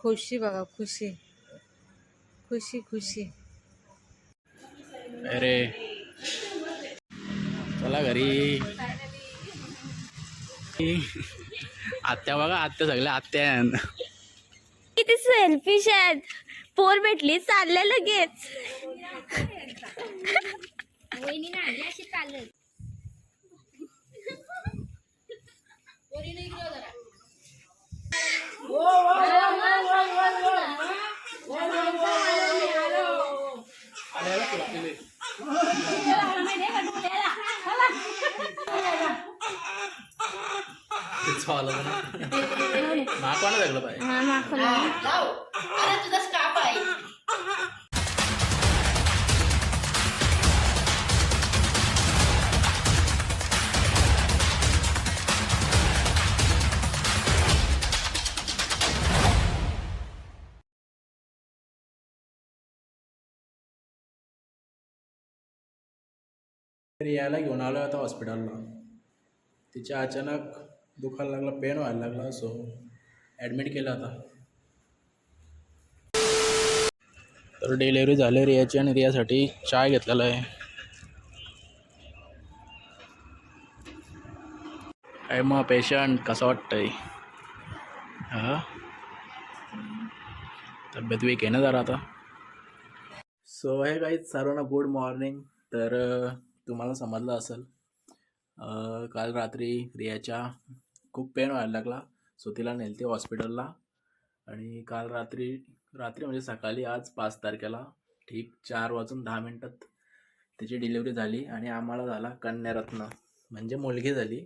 खुशी बघा, खुशी खुशी खुशी. अरे चला घरी. आत्या बघा, आत्या सगळ्या आत्या. किती सेल्फिश आहेत. पोर भेटली चालल्या लगेच. वहिनी ना अशी चालत. माकवाना लागलं पाहिजे. तुझा स्काप आहे. रियाला घेऊन आलो आता हॉस्पिटलला. तिच्या अचानक दुखायला लागला, पेन व्हायला लागला, सो ॲडमिट केलं आता. तर डिलेवरी झाली रियाची आणि रियासाठी चहा घेतलेला आहे. काय मग पेशंट कसं वाटतंय? हां, तब्येत वीक आहे ना जरा आता. सो हे काही सर्वांना गुड मॉर्निंग. तर तुम्हाला समजलं असेल, काल रात्री रियाच्या खूप पेन व्हायला लागला, सो तिला नेलते हॉस्पिटलला. आणि काल रात्री म्हणजे सकाळी आज 5 तारखेला ठीक 4:10 तिची डिलिव्हरी झाली आणि आम्हाला झाला कन्यारत्न म्हणजे मुलगी झाली.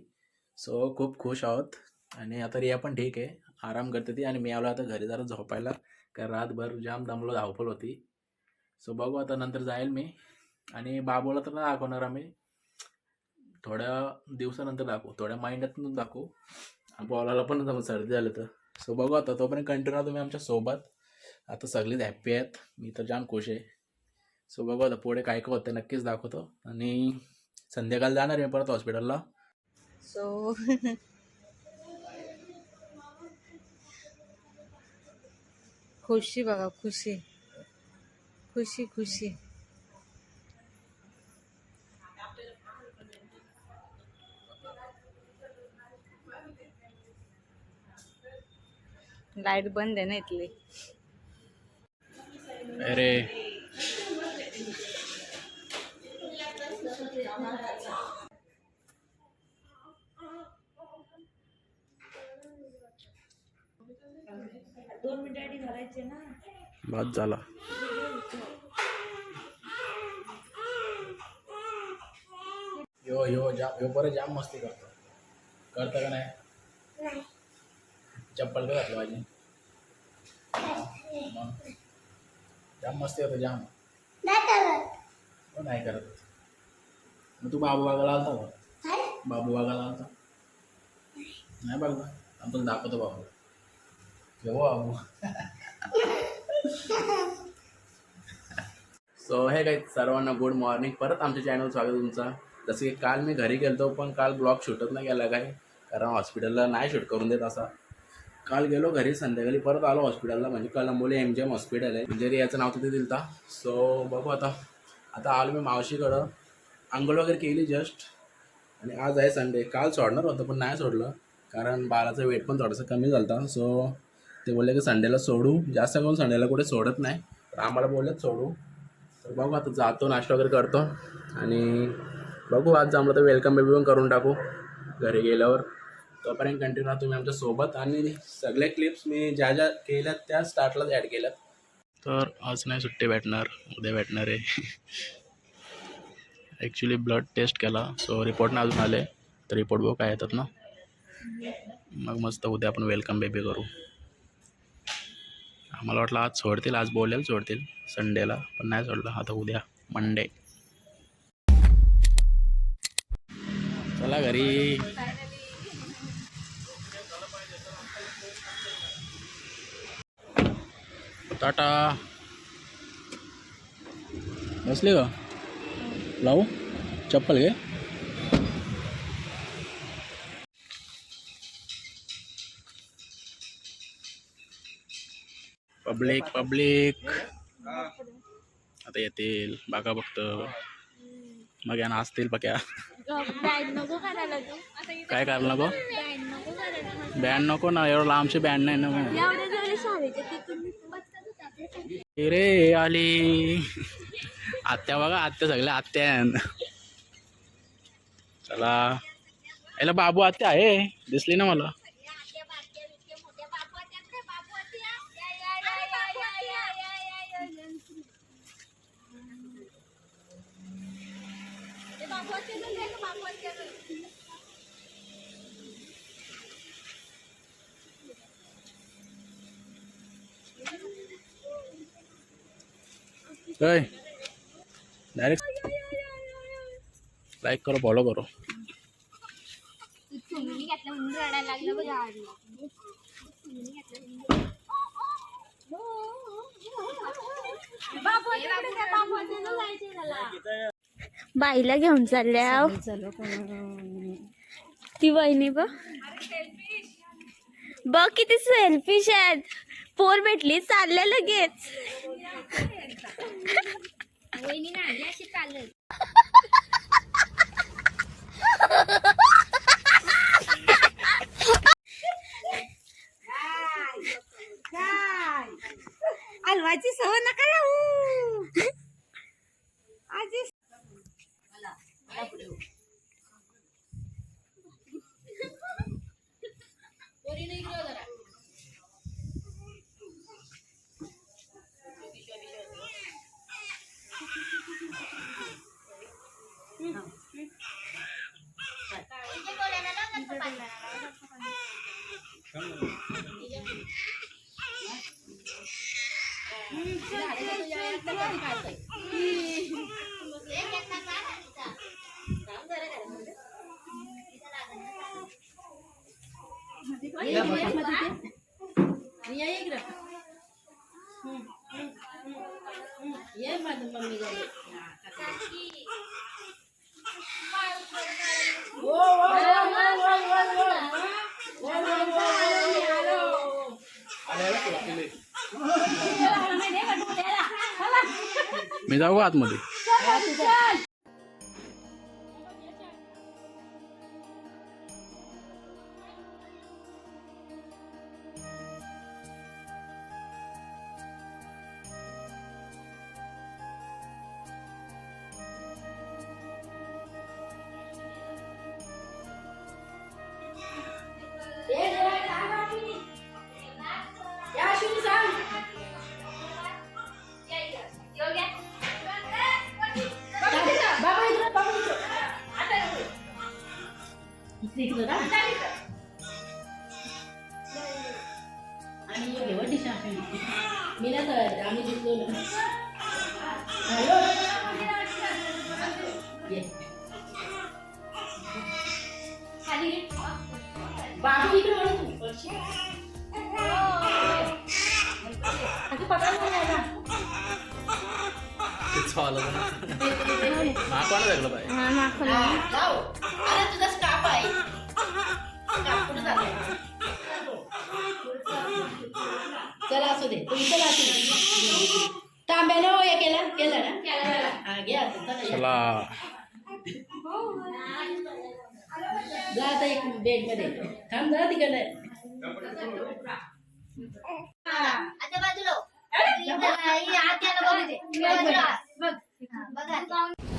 सो खूप खुश आहोत. आणि आता रिया पण ठीक आहे, आराम करते ती. आणि मी आलो आता घरी जरा झोपायला, कारण रातभर जाम दमलो, धावपळ होती. सो बघू आता नंतर जाईल मी. आणि बाबूला तर नाही दाखवणार आम्ही, थोड्या दिवसानंतर दाखवू, थोड्या महिन्यातून दाखवू. बॉलाला पण सर्दी झालं तर. सो बघू आता, तोपर्यंत कंटिन्यू तुम्ही आमच्या सोबत. आता सगळीच हॅप्पी आहेत, मी तर जाम खुश आहे. सो बघू आता पुढे काय काय होतं नक्कीच दाखवतो. आणि संध्याकाळी जाणार आहे परत हॉस्पिटलला. सो खुशी बघा, खुशी खुशी खुशी. लाईट बंद आहे ना इथली. अरे बाद झाला. यो बरं जाम मस्ती करतो. करता का नाही? चप्पल का घातलं माझी? जाम मस्ती होतं जाम. नाही करत. मग तू बाबू बघायला आलता का? बाबू बघायला आलता नाही? बघ ना, आपण दाखवतो बाबू. जेव्हा बाबू. सो हे काही सर्वांना गुड मॉर्निंग. परत आमच्या चॅनल स्वागत तुमचा. जसं की काल मी घरी गेलो पण काल ब्लॉग शूटच नाही केला काय, कारण हॉस्पिटलला नाही शूट करून देत असा. काल गेलो घरी, संध्याकाळी परत आलो हॉस्पिटलला. म्हणजे कळंबोली MGM हॉस्पिटल आहे, म्हणजे याचं नाव तिथे दिलं. सो बघू आता आलो मी मावशीकडं. अंघोळ वगैरे केली जस्ट. आणि आज आहे संडे. काल सोडणार होतं पण नाही सोडलं, कारण बाळाचं वेट पण थोडंसं कमी झालं होतं. सो ते बोलले की संडेला सोडू. जास्त करून संडेला कुठे सोडत नाही, तर आम्हाला बोललेत सोडू. तर बघू आता जातो, नाश्ता वगैरे करतो. आणि बघू आज जमलं तर वेलकम बेबी पण करून टाकू घरी गेल्यावर. तोपर्यंत कंटिन्यू राहा तुम्ही आमच्या सोबत. आणि सगळे क्लिप्स मी ज्या ज्या केल्यात त्या स्टार्टलाच ॲड केल्यात. तर आज नाही सुट्टी भेटणार, उद्या भेटणार आहे. ॲक्च्युली ब्लड टेस्ट केला, सो रिपोर्ट नाही अजून आले. तर रिपोर्ट बघू काय येतात ना, मग मस्त उद्या आपण वेलकम बेबी करू. आम्हाला वाटलं आज सोडतील, आज बोलायला सोडतील संडेला, पण नाही सोडलं. आता उद्या मंडे. चला घरी. टाटा. बसले का? लावू चप्पल घे. पब्लिक पब्लिक आता येतील बघा फक्त. मग या नाचतील बघ्या. नको करायला तू. काय करायला नको? नको करायला. बँड नको ना, एवढं लांबची बँड नाही ना मग. एवढे जवळ शाळेच्या तिथून रे आली आत्या बघा, आत्या सगळ्या आत्या. चला याला बाबू आत्या आहे, दिसली ना मला. डायरेक्ट लाईक करो, फॉलो करो. घेतलं म्हणून रडायला लागलं बघा. बाईला घेऊन चालल्या ती वहिनी. बघ किती सेल्फिश आहेत. पोर भेटली चालल्या लगेच. वहिनी नाही अशी चालत. हलवाची सवय नका राहू. आजी मी जाऊ का आतमध्ये? अरे तुझा स्कार्फ आहे. चला असू दे तुमचं असू. तांब्यानं हे केलं ना घ्या. चला जा आता एक बेड मध्ये थांब जरा तिकडे. आता बाजूला आत्याला बघू दे. बघा